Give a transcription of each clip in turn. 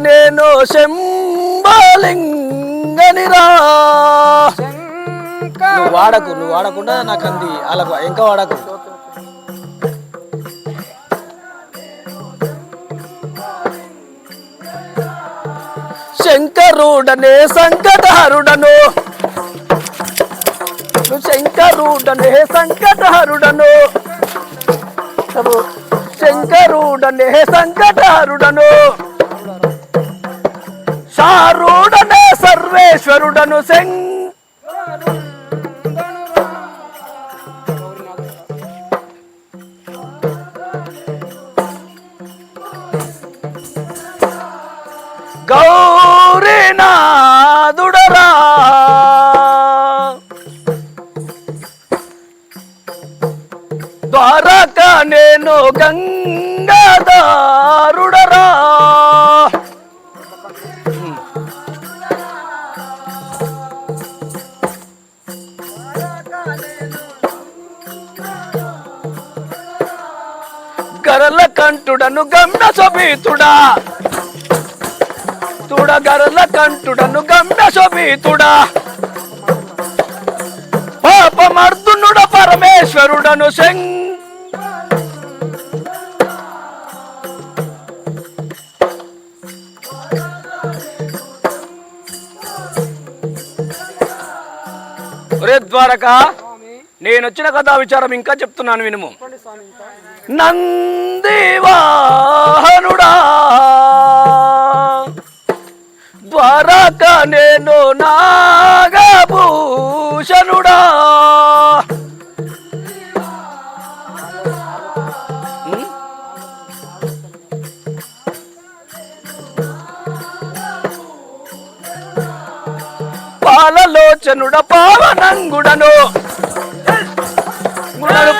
నేను శంభలింగనిరా. నువ్వు వాడకుండా నాకు అంది అలా ఇంకా వాడకు. శంకరుడనే సంకటహరుడను, శంకరుడనే సంకటహరుడను, శంకరుడనే సంకటహరుడను, శారుడనే సర్వేశ్వరుడను. గౌరీనాథుడరా ద్వారక నేను గంగాధారుడరా. గరల కంఠుడను గమ్య శోభితుడా, గరల కంఠుడను గమ్య శోభితుడా, పాపమర్దునుడ పరమేశ్వరుడను. ఒరే ద్వారక, నేనొచ్చిన కథా విచారం ఇంకా చెప్తున్నాను వినుము. నందివాహనుడా ద్వారక నేను నాగభూషణుడా, పాలలోచనుడ పావనంగుడను,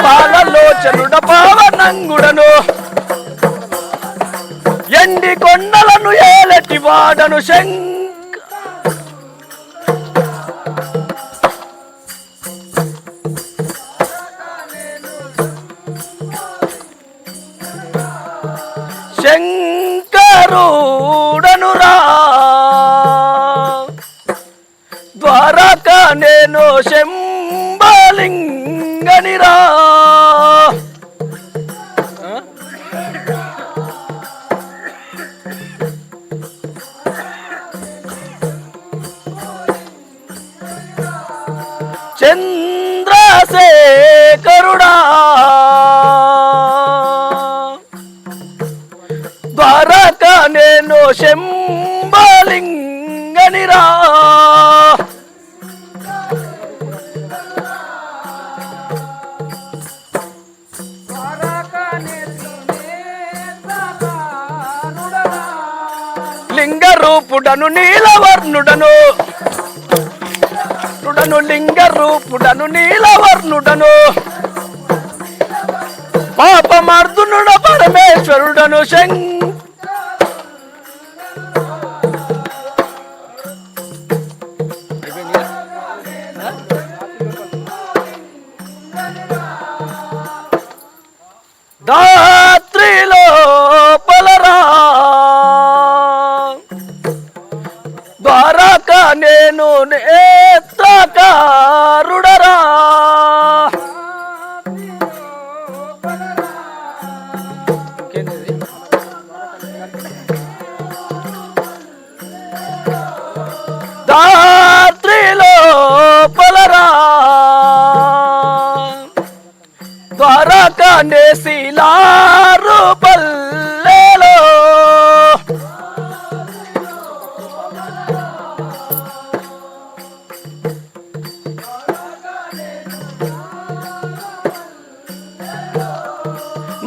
పాలలోచనుడ పావనంగుడను, ఎండి కొండలను ఏలటి వాడను. శంకరుడనురా ద్వారక నేను శంభలింగనిరా. చంద్రశేఖరుడా ద్వారక నేను శంభలింగనిరా. లింగరూపుడను నీలవర్ణుడను, లింగరూపుడను నీలవర్ణుడను, పాపమర్దునుడ పరమేశ్వరుడను. దాత్రిలో పలరా ద్వారక నేను నేత్రకారుడరా. దాత్రిలో పలరా ద్వారక నేసిలారు పల్లెలో,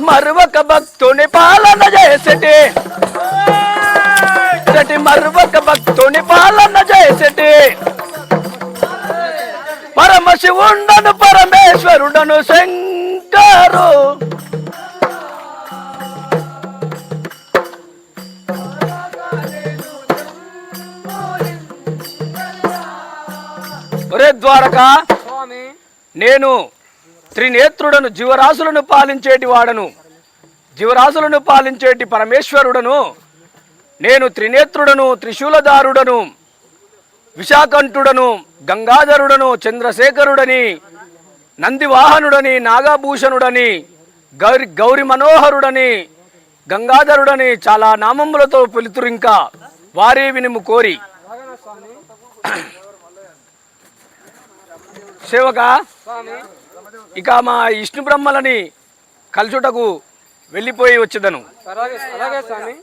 మరువక భక్తుని పాలన చేసేటి, మరువక భక్తుని పాలన చేసేటి, పరమశివుండను పరమేశ్వరుడను శంకరు. ఒరే ద్వారక, నేను త్రినేత్రుడను, జీవరాశులను పాలించేటి వాడను, జీవరాశులను పాలించేటి పరమేశ్వరుడను. నేను త్రినేత్రుడను, త్రిశూలధారుడను, విశాకంఠుడను, గంగాధరుడను, చంద్రశేఖరుడని, నందివాహనుడని, నాగభూషణుడని, గౌరి మనోహరుడని, గంగాధరుడని చాలా నామములతో పిలుతురు. ఇంకా వారి వినుము కోరి. సేవక, ఇక మా విష్ణు బ్రహ్మలని కలుచుటకు వెళ్ళిపోయి వచ్చేదను. అలాగే స్వామి.